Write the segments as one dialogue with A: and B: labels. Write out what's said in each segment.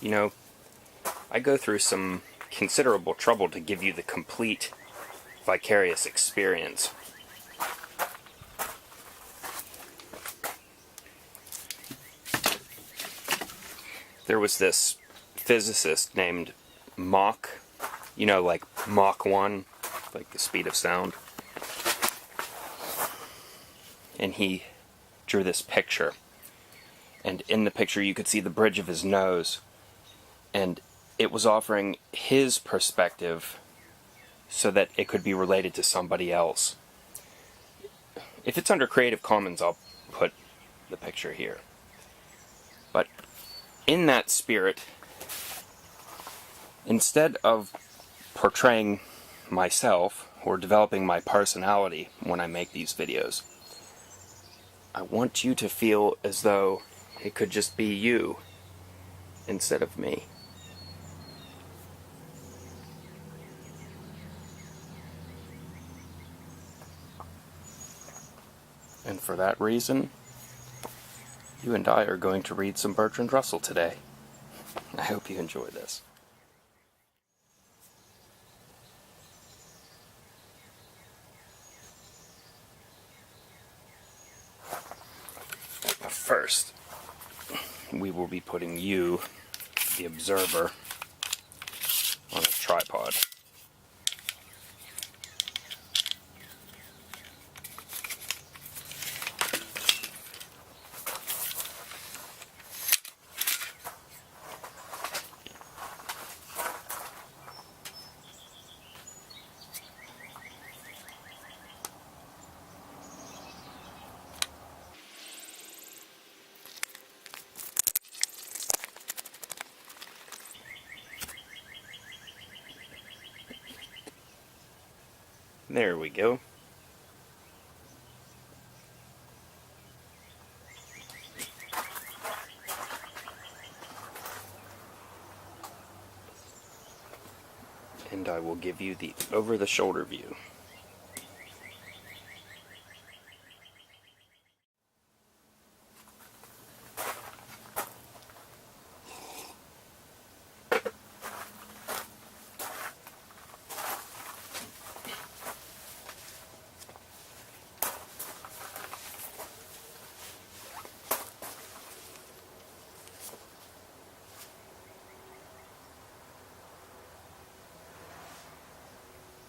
A: You know, I go through some considerable trouble to give you the complete vicarious experience. There was this physicist named Mach, like Mach 1, like the speed of sound. And he drew this picture. And in the picture you could see the bridge of his nose. And it was offering his perspective so that it could be related to somebody else. If it's under Creative Commons, I'll put the picture here. But in that spirit, instead of portraying myself or developing my personality when I make these videos, I want you to feel as though it could just be you instead of me. And for that reason, you and I are going to read some Bertrand Russell today. I hope you enjoy this. But first, we will be putting you, the observer, on a tripod. There we go. And I will give you the over-the-shoulder view.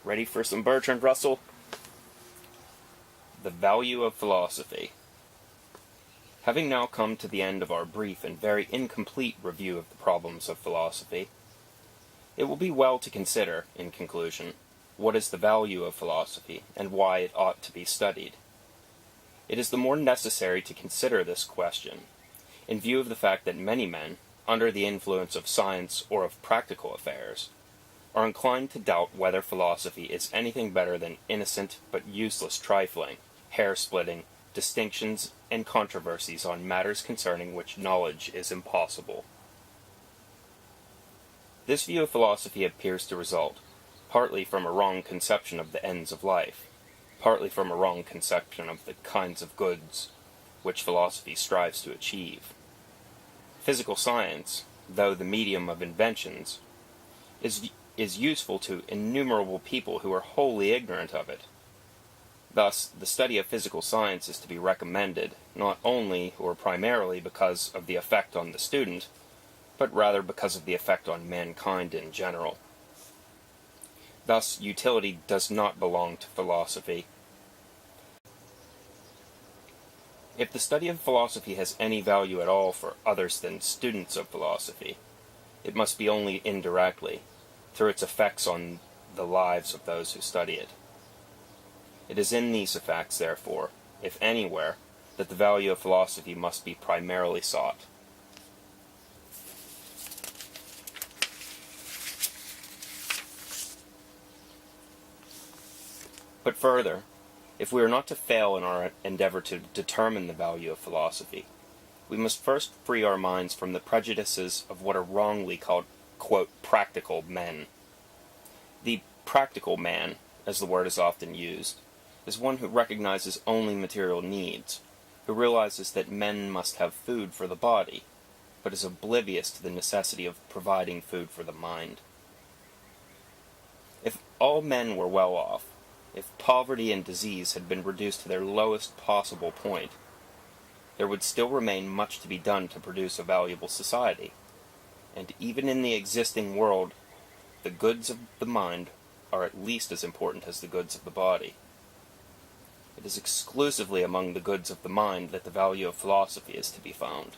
A: Ready for some Bertrand Russell? The value of philosophy. Having now come to the end of our brief and very incomplete review of the problems of philosophy, it will be well to consider, in conclusion, what is the value of philosophy and why it ought to be studied. It is the more necessary to consider this question, in view of the fact that many men, under the influence of science or of practical affairs, are inclined to doubt whether philosophy is anything better than innocent but useless trifling, hair-splitting, distinctions and controversies on matters concerning which knowledge is impossible. This view of philosophy appears to result, partly from a wrong conception of the ends of life, partly from a wrong conception of the kinds of goods which philosophy strives to achieve. Physical science, though the medium of inventions, is useful to innumerable people who are wholly ignorant of it. Thus, the study of physical science is to be recommended, not only or primarily because of the effect on the student, but rather because of the effect on mankind in general. Thus, utility does not belong to philosophy. If the study of philosophy has any value at all for others than students of philosophy, it must be only indirectly, through its effects on the lives of those who study it. It is in these effects, therefore, if anywhere, that the value of philosophy must be primarily sought. But further, if we are not to fail in our endeavor to determine the value of philosophy, we must first free our minds from the prejudices of what are wrongly called, quote, practical men. The practical man, as the word is often used, is one who recognizes only material needs, who realizes that men must have food for the body, but is oblivious to the necessity of providing food for the mind. If all men were well off, if poverty and disease had been reduced to their lowest possible point, there would still remain much to be done to produce a valuable society, and even in the existing world, the goods of the mind are at least as important as the goods of the body. It is exclusively among the goods of the mind that the value of philosophy is to be found,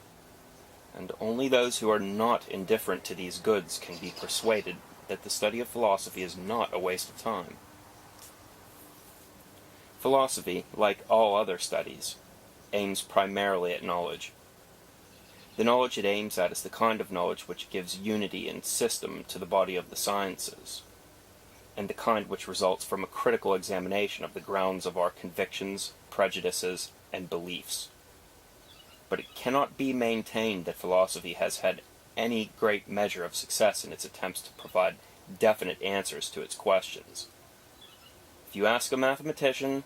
A: and only those who are not indifferent to these goods can be persuaded that the study of philosophy is not a waste of time. Philosophy, like all other studies, aims primarily at knowledge. The knowledge it aims at is the kind of knowledge which gives unity and system to the body of the sciences, and the kind which results from a critical examination of the grounds of our convictions, prejudices, and beliefs. But it cannot be maintained that philosophy has had any great measure of success in its attempts to provide definite answers to its questions. If you ask a mathematician,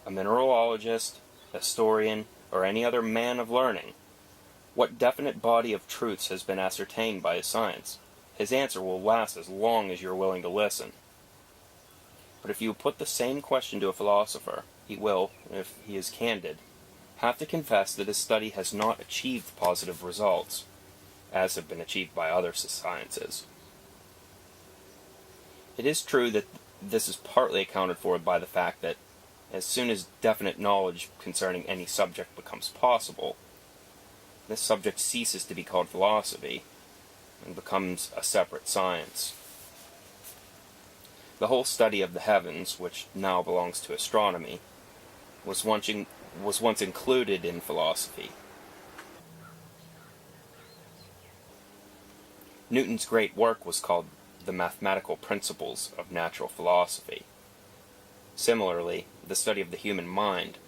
A: a mineralogist, a historian, or any other man of learning, what definite body of truths has been ascertained by his science, his answer will last as long as you are willing to listen. But if you put the same question to a philosopher, he will, if he is candid, have to confess that his study has not achieved positive results, as have been achieved by other sciences. It is true that this is partly accounted for by the fact that as soon as definite knowledge concerning any subject becomes possible, this subject ceases to be called philosophy and becomes a separate science. The whole study of the heavens, which now belongs to astronomy, was once included in philosophy. Newton's great work was called The Mathematical Principles of Natural Philosophy. Similarly, the study of the human mind,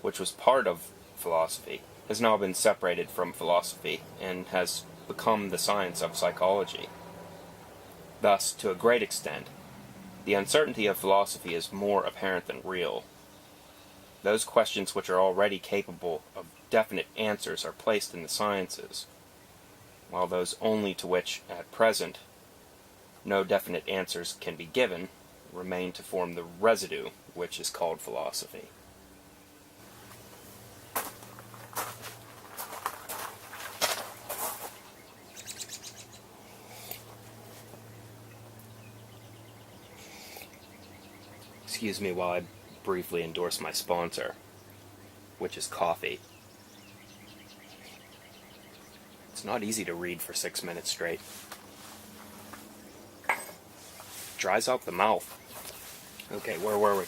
A: which was part of philosophy, has now been separated from philosophy and has become the science of psychology. Thus, to a great extent, the uncertainty of philosophy is more apparent than real. Those questions which are already capable of definite answers are placed in the sciences, while those only to which, at present, no definite answers can be given remain to form the residue which is called philosophy. Excuse me while I briefly endorse my sponsor, which is coffee. It's not easy to read for 6 minutes straight. Dries out the mouth. Okay, where were we?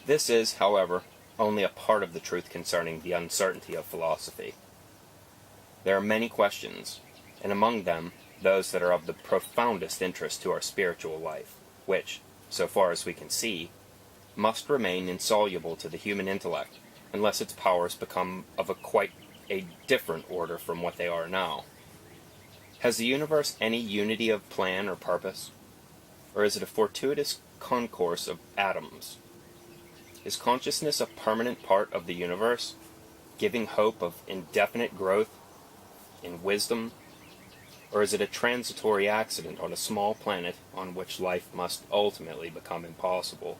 A: This is, however, only a part of the truth concerning the uncertainty of philosophy. There are many questions, and among them, those that are of the profoundest interest to our spiritual life, which, so far as we can see, must remain insoluble to the human intellect, unless its powers become of quite a different order from what they are now. Has the universe any unity of plan or purpose? Or is it a fortuitous concourse of atoms? Is consciousness a permanent part of the universe, giving hope of indefinite growth in wisdom? Or is it a transitory accident on a small planet on which life must ultimately become impossible?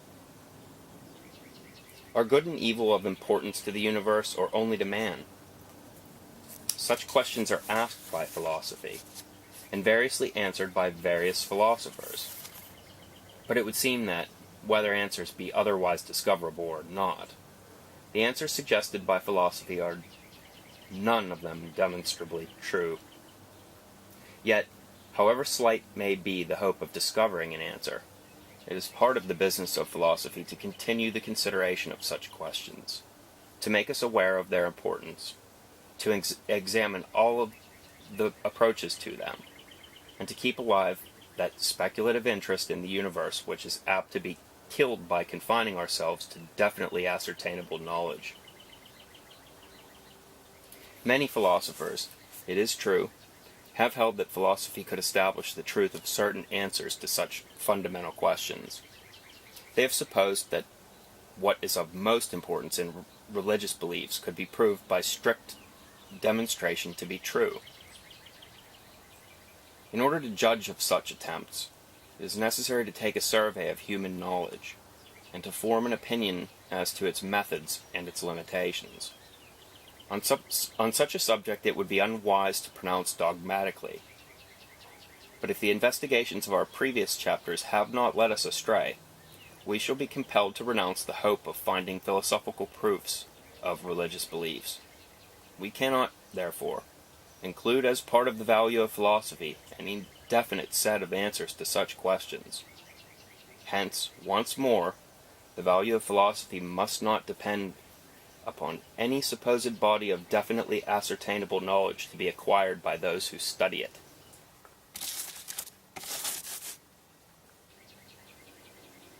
A: Are good and evil of importance to the universe or only to man? Such questions are asked by philosophy, and variously answered by various philosophers. But it would seem that, whether answers be otherwise discoverable or not, the answers suggested by philosophy are none of them demonstrably true. Yet, however slight may be the hope of discovering an answer, it is part of the business of philosophy to continue the consideration of such questions, to make us aware of their importance, to examine all of the approaches to them, and to keep alive that speculative interest in the universe which is apt to be killed by confining ourselves to definitely ascertainable knowledge. Many philosophers, it is true, have held that philosophy could establish the truth of certain answers to such fundamental questions. They have supposed that what is of most importance in religious beliefs could be proved by strict demonstration to be true. In order to judge of such attempts, it is necessary to take a survey of human knowledge, and to form an opinion as to its methods and its limitations. On such a subject it would be unwise to pronounce dogmatically. But if the investigations of our previous chapters have not led us astray, we shall be compelled to renounce the hope of finding philosophical proofs of religious beliefs. We cannot, therefore, include as part of the value of philosophy any definite set of answers to such questions. Hence, once more, the value of philosophy must not depend upon any supposed body of definitely ascertainable knowledge to be acquired by those who study it.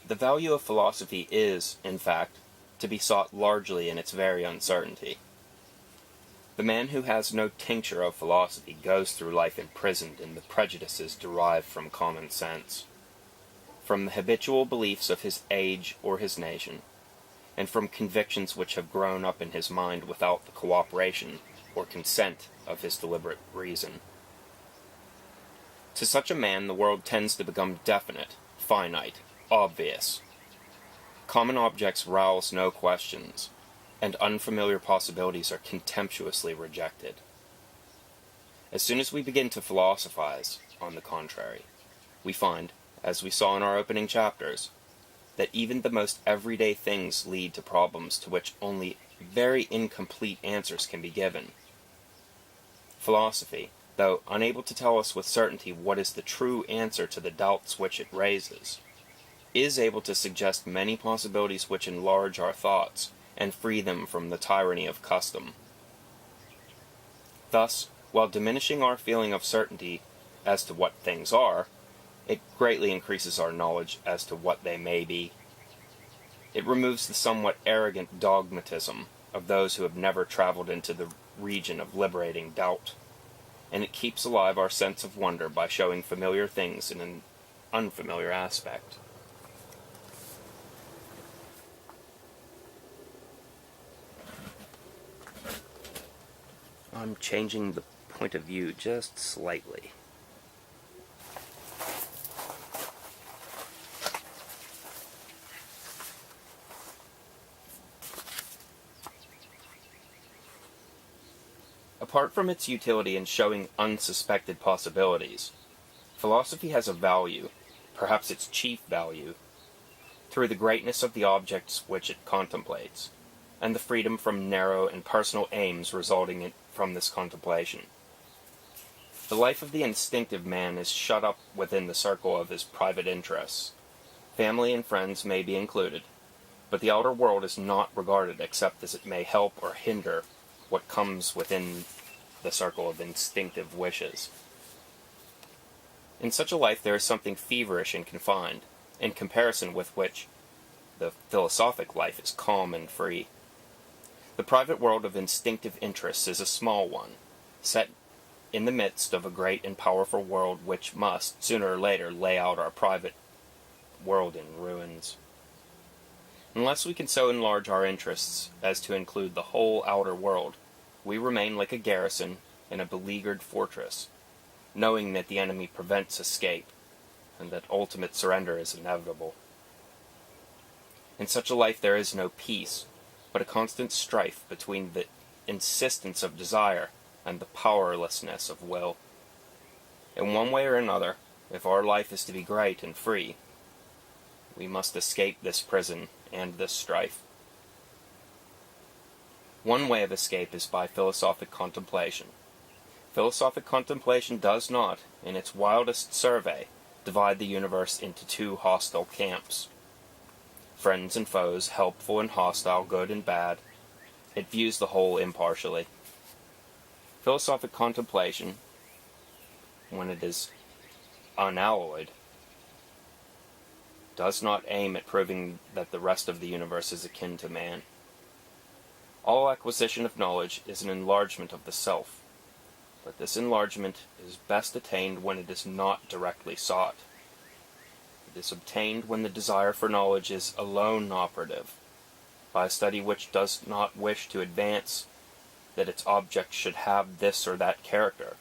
A: The value of philosophy is, in fact, to be sought largely in its very uncertainty. The man who has no tincture of philosophy goes through life imprisoned in the prejudices derived from common sense, from the habitual beliefs of his age or his nation, and from convictions which have grown up in his mind without the cooperation or consent of his deliberate reason. To such a man the world tends to become definite, finite, obvious. Common objects rouse no questions, and unfamiliar possibilities are contemptuously rejected. As soon as we begin to philosophize, on the contrary, we find, as we saw in our opening chapters, that even the most everyday things lead to problems to which only very incomplete answers can be given. Philosophy, though unable to tell us with certainty what is the true answer to the doubts which it raises, is able to suggest many possibilities which enlarge our thoughts and free them from the tyranny of custom. Thus, while diminishing our feeling of certainty as to what things are, it greatly increases our knowledge as to what they may be. It removes the somewhat arrogant dogmatism of those who have never traveled into the region of liberating doubt, and it keeps alive our sense of wonder by showing familiar things in an unfamiliar aspect. I'm changing the point of view just slightly. Apart from its utility in showing unsuspected possibilities, philosophy has a value, perhaps its chief value, through the greatness of the objects which it contemplates, and the freedom from narrow and personal aims resulting from this contemplation. The life of the instinctive man is shut up within the circle of his private interests. Family and friends may be included, but the outer world is not regarded except as it may help or hinder what comes within the circle of instinctive wishes. In such a life there is something feverish and confined, in comparison with which the philosophic life is calm and free. The private world of instinctive interests is a small one, set in the midst of a great and powerful world which must, sooner or later, lay out our private world in ruins. Unless we can so enlarge our interests as to include the whole outer world, we remain like a garrison in a beleaguered fortress, knowing that the enemy prevents escape, and that ultimate surrender is inevitable. In such a life there is no peace, but a constant strife between the insistence of desire and the powerlessness of will. In one way or another, if our life is to be great and free, we must escape this prison and this strife. One way of escape is by philosophic contemplation. Philosophic contemplation does not, in its wildest survey, divide the universe into two hostile camps. Friends and foes, helpful and hostile, good and bad. It views the whole impartially. Philosophic contemplation, when it is unalloyed, does not aim at proving that the rest of the universe is akin to man. All acquisition of knowledge is an enlargement of the self, but this enlargement is best attained when it is not directly sought. It is obtained when the desire for knowledge is alone operative, by a study which does not wish to advance that its object should have this or that character,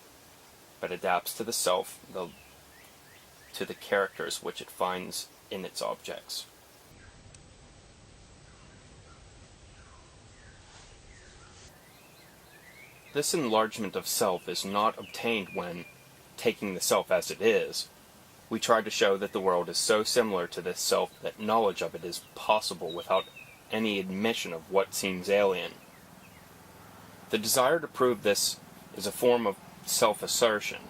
A: but adapts to the self to the characters which it finds in its objects. This enlargement of self is not obtained when, taking the self as it is, we try to show that the world is so similar to this self that knowledge of it is possible without any admission of what seems alien. The desire to prove this is a form of self-assertion,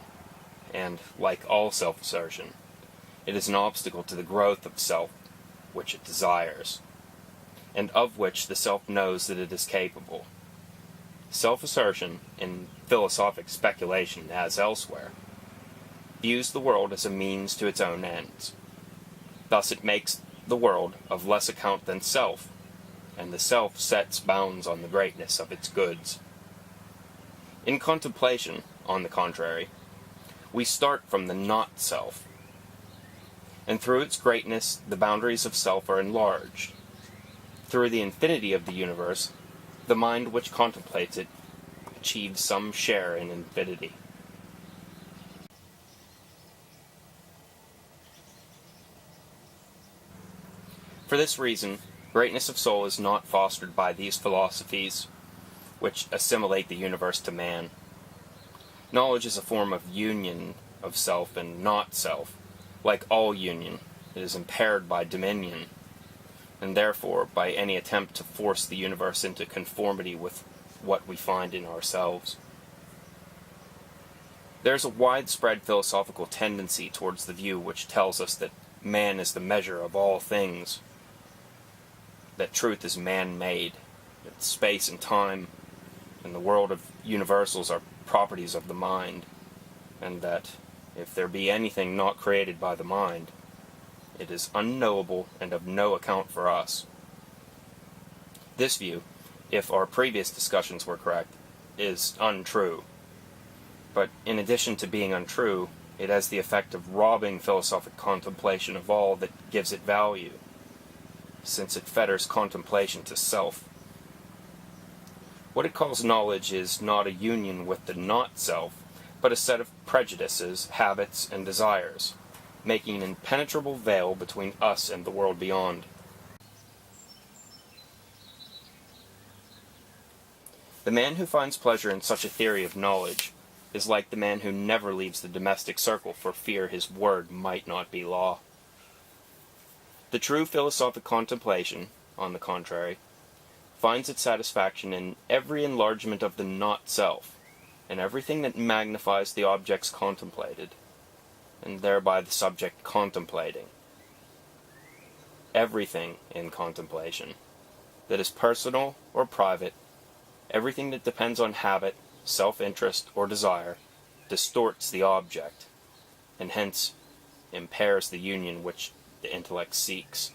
A: and, like all self-assertion, it is an obstacle to the growth of self which it desires, and of which the self knows that it is capable. Self-assertion, in philosophic speculation as elsewhere, views the world as a means to its own ends. Thus it makes the world of less account than self, and the self sets bounds on the greatness of its goods. In contemplation, on the contrary, we start from the not-self, and through its greatness the boundaries of self are enlarged. Through the infinity of the universe, the mind which contemplates it achieves some share in infinity. For this reason, greatness of soul is not fostered by these philosophies which assimilate the universe to man. Knowledge is a form of union of self and not self. Like all union, it is impaired by dominion, and therefore by any attempt to force the universe into conformity with what we find in ourselves. There is a widespread philosophical tendency towards the view which tells us that man is the measure of all things, that truth is man-made, that space and time and the world of universals are properties of the mind, and that if there be anything not created by the mind, it is unknowable and of no account for us. This view, if our previous discussions were correct, is untrue. But in addition to being untrue, it has the effect of robbing philosophic contemplation of all that gives it value, since it fetters contemplation to self. What it calls knowledge is not a union with the not-self, but a set of prejudices, habits, and desires, making an impenetrable veil between us and the world beyond. The man who finds pleasure in such a theory of knowledge is like the man who never leaves the domestic circle for fear his word might not be law. The true philosophic contemplation, on the contrary, finds its satisfaction in every enlargement of the not-self, and everything that magnifies the objects contemplated, and thereby the subject contemplating. Everything in contemplation that is personal or private, everything that depends on habit, self-interest, or desire, distorts the object, and hence impairs the union which the intellect seeks.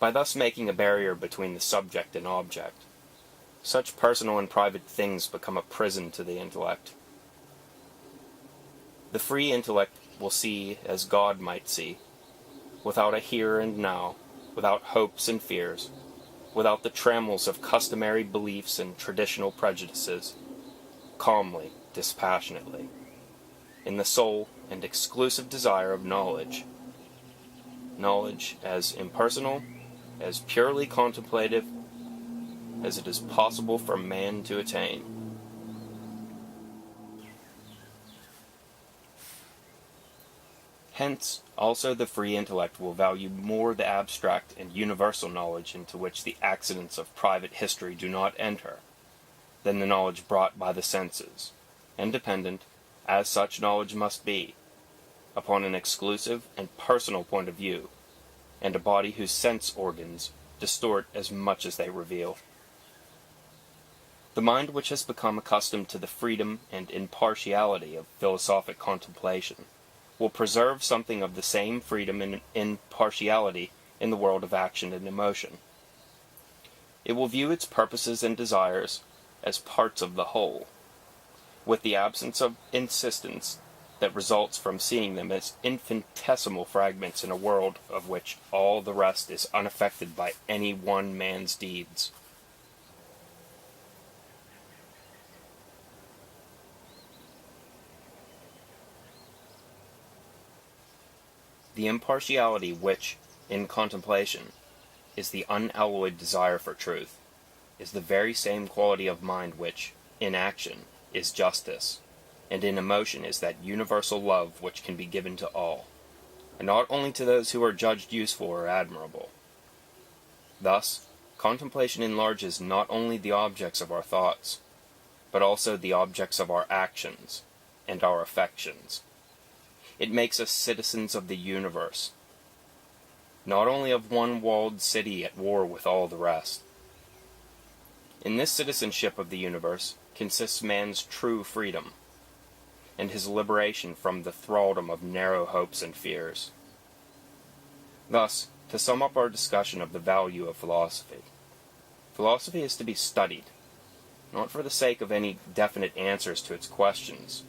A: By thus making a barrier between the subject and object, such personal and private things become a prison to the intellect. The free intellect will see as God might see, without a here and now, without hopes and fears, without the trammels of customary beliefs and traditional prejudices, calmly, dispassionately, in the sole and exclusive desire of knowledge. Knowledge as impersonal, as purely contemplative, as it is possible for man to attain. Hence, also the free intellect will value more the abstract and universal knowledge into which the accidents of private history do not enter, than the knowledge brought by the senses, and dependent, as such knowledge must be, upon an exclusive and personal point of view, and a body whose sense organs distort as much as they reveal. The mind which has become accustomed to the freedom and impartiality of philosophic contemplation will preserve something of the same freedom and impartiality in the world of action and emotion. It will view its purposes and desires as parts of the whole, with the absence of insistence that results from seeing them as infinitesimal fragments in a world of which all the rest is unaffected by any one man's deeds. The impartiality which, in contemplation, is the unalloyed desire for truth, is the very same quality of mind which, in action, is justice, and in emotion is that universal love which can be given to all, and not only to those who are judged useful or admirable. Thus, contemplation enlarges not only the objects of our thoughts, but also the objects of our actions and our affections. It makes us citizens of the universe, not only of one walled city at war with all the rest. In this citizenship of the universe consists man's true freedom, and his liberation from the thraldom of narrow hopes and fears. Thus, to sum up our discussion of the value of philosophy, philosophy is to be studied, not for the sake of any definite answers to its questions,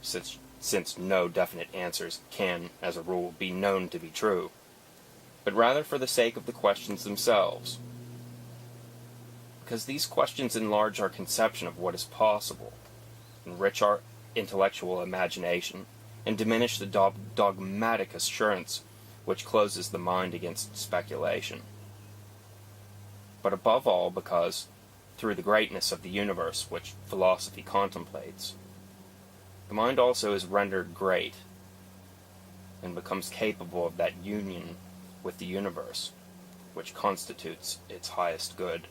A: since no definite answers can, as a rule, be known to be true, but rather for the sake of the questions themselves, because these questions enlarge our conception of what is possible, enrich our intellectual imagination, and diminish the dogmatic assurance which closes the mind against speculation. But above all because, through the greatness of the universe which philosophy contemplates, the mind also is rendered great, and becomes capable of that union with the universe which constitutes its highest good.